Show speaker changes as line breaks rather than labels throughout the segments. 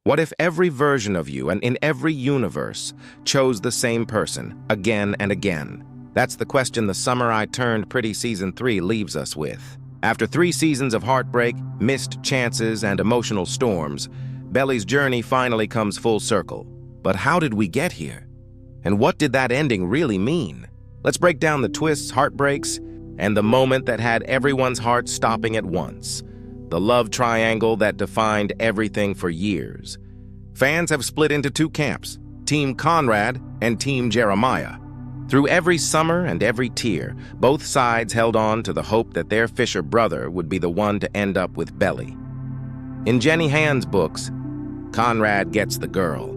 What if every version of you and in every universe chose the same person again and again? That's the question The Summer I Turned Pretty Season 3 leaves us with. After 3 seasons of heartbreak, missed chances, and emotional storms, Belly's journey finally comes full circle. But how did we get here? And what did that ending really mean? Let's break down the twists, heartbreaks, and the moment that had everyone's heart stopping at once. The love triangle that defined everything for years. Fans have split into 2 camps, Team Conrad and Team Jeremiah. Through every summer and every tear, both sides held on to the hope that their Fisher brother would be the one to end up with Belly. In Jenny Hand's books, Conrad gets the girl.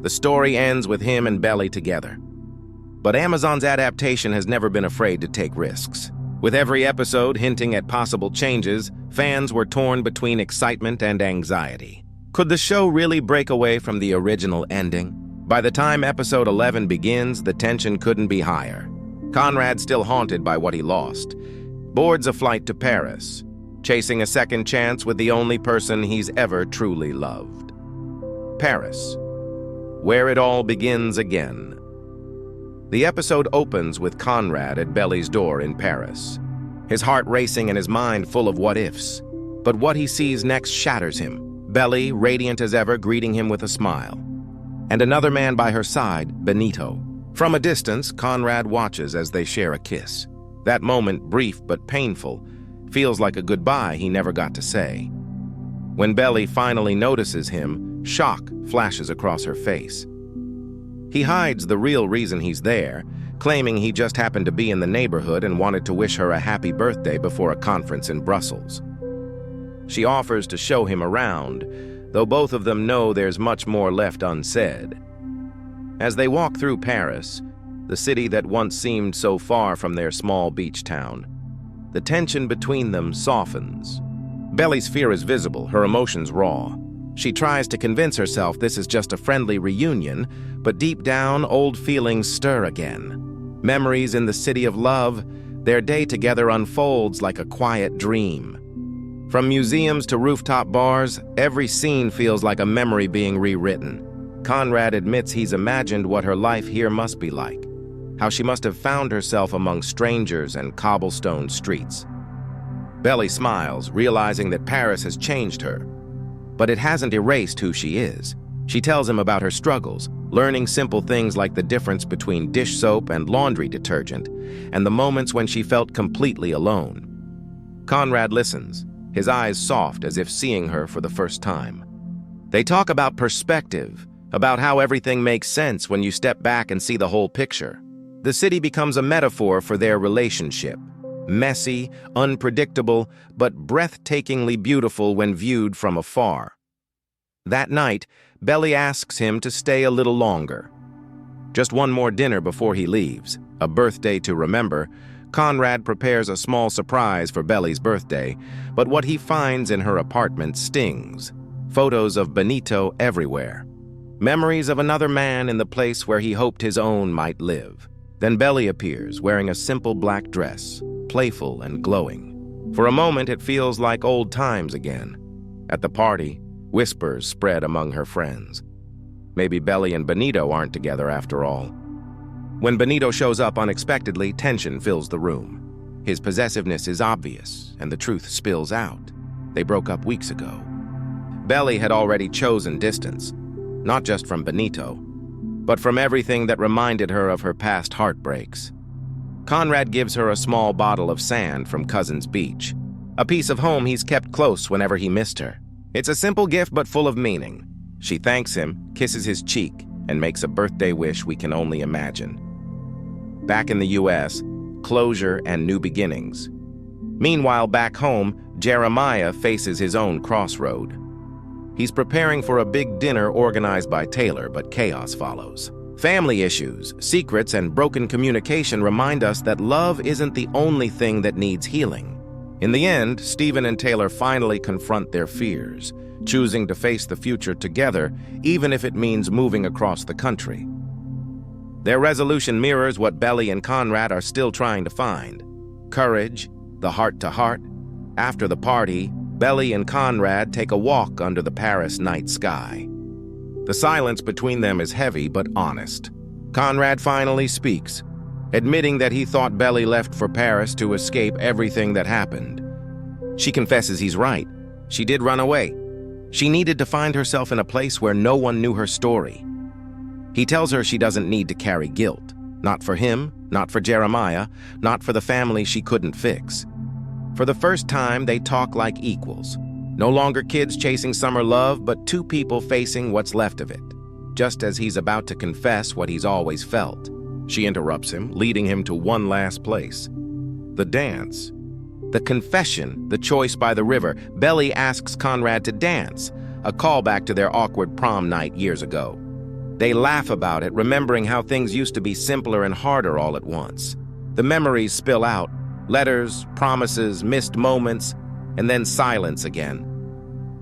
The story ends with him and Belly together. But Amazon's adaptation has never been afraid to take risks. With every episode hinting at possible changes, fans were torn between excitement and anxiety. Could the show really break away from the original ending? By the time episode 11 begins, the tension couldn't be higher. Conrad's still haunted by what he lost. Boards a flight to Paris, chasing a second chance with the only person he's ever truly loved. Paris, where it all begins again. The episode opens with Conrad at Belly's door in Paris, his heart racing and his mind full of what-ifs. But what he sees next shatters him. Belly, radiant as ever, greeting him with a smile. And another man by her side, Benito. From a distance, Conrad watches as they share a kiss. That moment, brief but painful, feels like a goodbye he never got to say. When Belly finally notices him, shock flashes across her face. He hides the real reason he's there, claiming he just happened to be in the neighborhood and wanted to wish her a happy birthday before a conference in Brussels. She offers to show him around, though both of them know there's much more left unsaid. As they walk through Paris, the city that once seemed so far from their small beach town, the tension between them softens. Belly's fear is visible, her emotions raw. She tries to convince herself this is just a friendly reunion, but deep down, old feelings stir again. Memories in the city of love, their day together unfolds like a quiet dream. From museums to rooftop bars, every scene feels like a memory being rewritten. Conrad admits he's imagined what her life here must be like, how she must have found herself among strangers and cobblestone streets. Belly smiles, realizing that Paris has changed her. But it hasn't erased who she is. She tells him about her struggles, learning simple things like the difference between dish soap and laundry detergent, and the moments when she felt completely alone. Conrad listens, his eyes soft as if seeing her for the first time. They talk about perspective, about how everything makes sense when you step back and see the whole picture. The city becomes a metaphor for their relationship. Messy, unpredictable, but breathtakingly beautiful when viewed from afar. That night, Belly asks him to stay a little longer. Just one more dinner before he leaves, a birthday to remember. Conrad prepares a small surprise for Belly's birthday, but what he finds in her apartment stings. Photos of Benito everywhere. Memories of another man in the place where he hoped his own might live. Then Belly appears, wearing a simple black dress, playful and glowing. For a moment, it feels like old times again. At the party, whispers spread among her friends. Maybe Belly and Benito aren't together after all. When Benito shows up unexpectedly, tension fills the room. His possessiveness is obvious, and the truth spills out. They broke up weeks ago. Belly had already chosen distance, not just from Benito, but from everything that reminded her of her past heartbreaks. Conrad gives her a small bottle of sand from Cousin's Beach, a piece of home he's kept close whenever he missed her. It's a simple gift but full of meaning. She thanks him, kisses his cheek, and makes a birthday wish we can only imagine. Back in the US, closure and new beginnings. Meanwhile, back home, Jeremiah faces his own crossroad. He's preparing for a big dinner organized by Taylor, but chaos follows. Family issues, secrets, and broken communication remind us that love isn't the only thing that needs healing. In the end, Stephen and Taylor finally confront their fears, choosing to face the future together, even if it means moving across the country. Their resolution mirrors what Belly and Conrad are still trying to find. Courage, the heart-to-heart. After the party, Belly and Conrad take a walk under the Paris night sky. The silence between them is heavy but honest. Conrad finally speaks, admitting that he thought Belly left for Paris to escape everything that happened. She confesses he's right. She did run away. She needed to find herself in a place where no one knew her story. He tells her she doesn't need to carry guilt. Not for him, not for Jeremiah, not for the family she couldn't fix. For the first time, they talk like equals. No longer kids chasing summer love, but two people facing what's left of it. Just as he's about to confess what he's always felt, she interrupts him, leading him to one last place. The dance. The confession, the choice by the river. Belly asks Conrad to dance, a callback to their awkward prom night years ago. They laugh about it, remembering how things used to be simpler and harder all at once. The memories spill out, letters, promises, missed moments, and then silence again.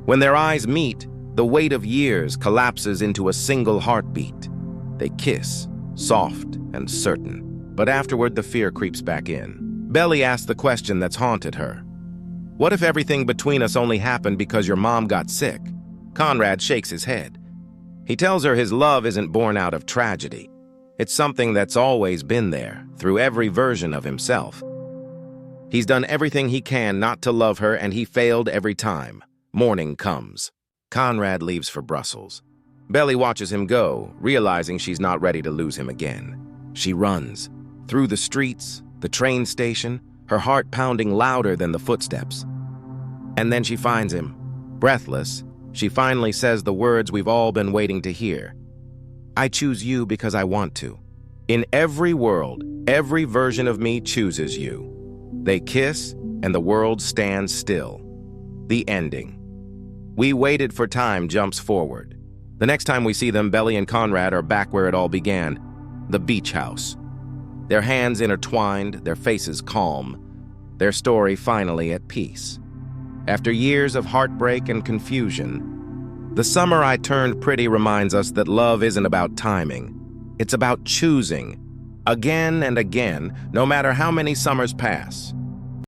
When their eyes meet, the weight of years collapses into a single heartbeat. They kiss, soft and certain, but afterward the fear creeps back in. Belly asks the question that's haunted her. What if everything between us only happened because your mom got sick? Conrad shakes his head. He tells her his love isn't born out of tragedy. It's something that's always been there, through every version of himself. He's done everything he can not to love her, and he failed every time. Morning comes. Conrad leaves for Brussels. Belly watches him go, realizing she's not ready to lose him again. She runs. Through the streets, the train station, her heart pounding louder than the footsteps. And then she finds him. Breathless, she finally says the words we've all been waiting to hear. I choose you because I want to. In every world, every version of me chooses you. They kiss, and the world stands still. The ending. We waited for time jumps forward. The next time we see them, Belly and Conrad are back where it all began, the beach house. Their hands intertwined, their faces calm, their story finally at peace. After years of heartbreak and confusion, The Summer I Turned Pretty reminds us that love isn't about timing. It's about choosing, again and again, no matter how many summers pass.